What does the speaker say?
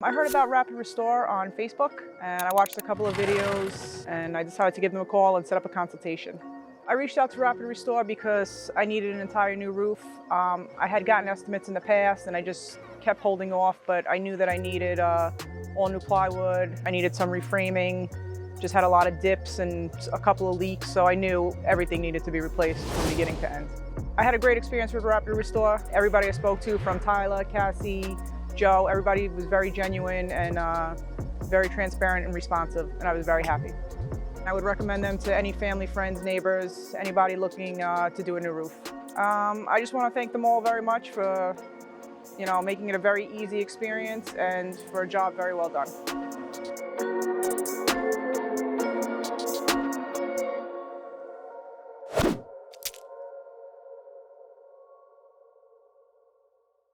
I heard about Rapid Restore on Facebook, and I watched a couple of videos, and I decided to give them a call and set up a consultation. I reached out to Rapid Restore because I needed an entire new roof. I had gotten estimates in the past, and I just kept holding off, but I knew that I needed all new plywood. I needed some reframing, just had a lot of dips and a couple of leaks, so I knew everything needed to be replaced from beginning to end. I had a great experience with Rapid Restore. Everybody I spoke to, from Tyler, Cassie, Joe, everybody was very genuine and very transparent and responsive, and I was very happy. I would recommend them to any family, friends, neighbors, anybody looking to do a new roof. I just want to thank them all very much for, making it a very easy experience and for a job very well done.